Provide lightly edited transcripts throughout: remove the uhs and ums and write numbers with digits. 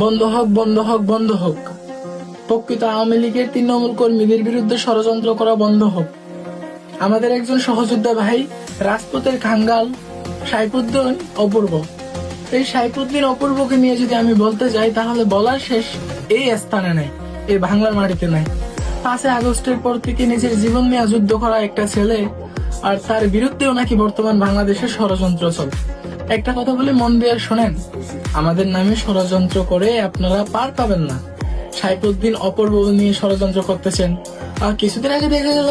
বন্ধ হোক, বন্ধ হোক, বন্ধ হোক। প্রকৃত আওয়ামী লীগের তৃণমূল কর্মীদের বিরুদ্ধে ষড়যন্ত্র করা বন্ধ হোক। আমাদের একজন সহযোদ্ধা ভাই রাজপথের খাঙ্গাল সাইফুদ্দিন অপূর্ব, এই সাইফুদ্দিন অপূর্বকে নিয়ে যদি আমি বলতে যাই তাহলে বলার শেষ এই স্থানে নেই, এই বাংলার মাটিতে নাই। 5 আগস্টের পর থেকে নিজের জীবন নিয়ে যুদ্ধ করা একটা ছেলে, আর তার বিরুদ্ধেও নাকি বর্তমান বাংলাদেশে ষড়যন্ত্র চলে। একটা কথা বলে মন দিয়ে শোনেন, আমাদের নামে ষড়যন্ত্র করে আপনারা পার পাবেন না। সাইফুদ্দিন অপূর্ব নিয়ে ষড়যন্ত্র করতেছেন, আর কিছুদিন আগে দেখা গেল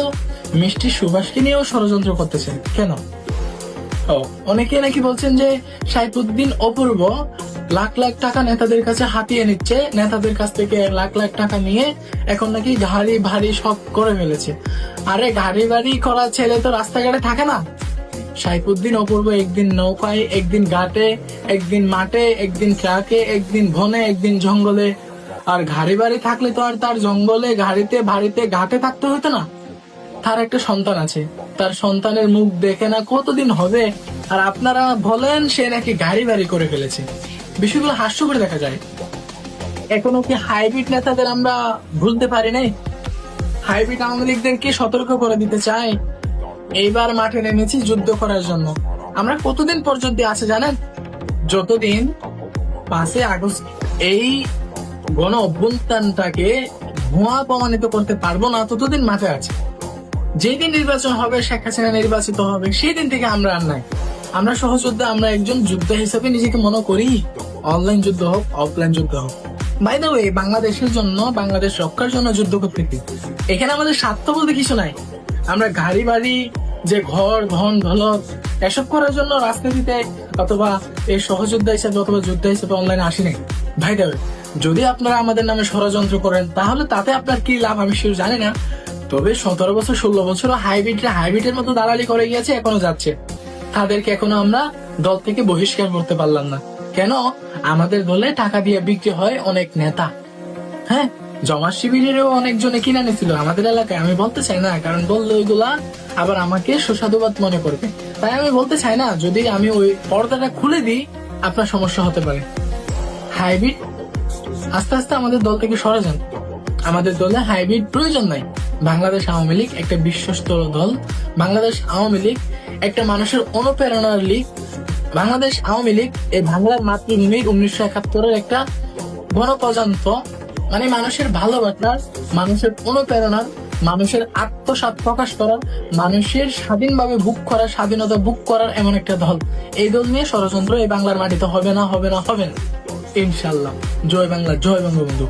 মিষ্টি সুভাষকে নিয়েও ষড়যন্ত্র করতেছেন। কেন? অনেকে নাকি বলছেন যে সাইফুদ্দিন অপূর্ব লাখ লাখ টাকা নেতাদের কাছে হাতিয়ে নিচ্ছে, নেতাদের কাছ থেকে লাখ লাখ টাকা নিয়ে এখন নাকি গাড়ি ভারী সব করে ফেলেছে। আরে গাড়ি বাড়ি করা ছেলে তো রাস্তাঘাটে থাকে না। সাইফুদ্দিন অপূর্ব একদিন নৌকায়, একদিন ঘাটে, একদিন মাঠে, একদিন ট্রাকে, একদিন বনে, একদিন জঙ্গলে। আর গাড়ি বাড়ি থাকলে তো আর তার জঙ্গলে, গাড়িতে, বাড়িতে, ঘাটে থাকতে হতো না। তার একটা সন্তান আছে, তার সন্তানের মুখ দেখে না কতদিন হবে, আর আপনারা বলেন সে নাকি গাড়ি বাড়ি করে ফেলেছে। বিষয়গুলো হাস্য করে দেখা যায়। এখনো কি হাইব্রিড নেতাদের আমরা ভুলতে পারি নাই? হাইব্রিড আওয়ামী লীগদেরকে সতর্ক করে দিতে চাই, এইবার মাঠে নেমেছি যুদ্ধ করার জন্য। আমরা কতদিন পর্যন্ত আছে জানেন? যতদিন 5 আগস্ট এই গণ অভ্যুত্থানটাকে ভুয়া প্রমাণিত করতে পারবো না, ততদিন মাঠে আছে। যেদিন নির্বাচন হবে, শেখ হাসিনা নির্বাচিত হবে, সেই দিন থেকে আমরা আর নাই। আমরা সহযোদ্ধা, আমরা একজন যোদ্ধা হিসেবে নিজেকে মনে করি। অনলাইন যুদ্ধ হোক, অফলাইন যুদ্ধ হোক, বাই দ্য ওয়ে বাংলাদেশের জন্য, বাংলাদেশ রক্ষার জন্য যুদ্ধ করতে। এখানে আমাদের স্বার্থ বলতে কিছু নাই। আমরা গাড়ি বাড়ি, যে ঘর ধন দৌলত এসব করার জন্য রাজনীতিতে অথবা এই সহযোদ্ধা হিসেবে অথবা যোদ্ধা হিসেবে অনলাইনে আসি নাই। ভাই দেবে, যদি আপনারা আমাদের নামে ষড়যন্ত্র করেন তাহলে তাতে আপনার কি লাভ আমি সেটা জানি না। তবে 17 বছর 16 বছর হাইব্রিডের মতো দালালি করে গিয়েছে, এখনো যাচ্ছে। তাদেরকে এখনো আমরা দল থেকে বহিষ্কার করতে পারলাম না। কেন? আমাদের দলে টাকা দিয়ে বিক্রি হয় অনেক নেতা। হ্যাঁ, জমা শিবিরেরও অনেকজনে কিনে নিয়েছিল আমাদের এলাকায়। আমি বলতে চাই না, কারণ বললে ওইগুলা আবার আমাকে সুস্বাদুবাদ মনে করবে। তাই আমি বলতে চাই না। যদি আমি ওই পর্দাটা খুলে দিই আপনার সমস্যা হতে পারে। হাইব্রিড আস্তে আস্তে আমাদের দল থেকে সরে যান। আমাদের দলে হাইব্রিড প্রয়োজন নাই। বাংলাদেশ আওয়ামী লীগ একটা বিশ্বস্ত দল। বাংলাদেশ আওয়ামী লীগ একটা মানুষের অনুপ্রেরণার লীগ। বাংলাদেশ আওয়ামী লীগ এই বাংলার মাতৃভূমি 1971 একটা গণপ্রজাতন্ত্র, মানে মানুষের ভালোবাসার, মানুষের অনুপ্রেরণার, মানুষের আত্মসাৎ প্রকাশ করার, মানুষের স্বাধীনভাবে ভোগ করার, স্বাধীনতা ভোগ করার এমন একটা দল। এই দল নিয়ে ষড়যন্ত্র এই বাংলার মাটিতে হবে না, হবে না, হবে না ইনশাল্লাহ। জয় বাংলা, জয় বঙ্গবন্ধু।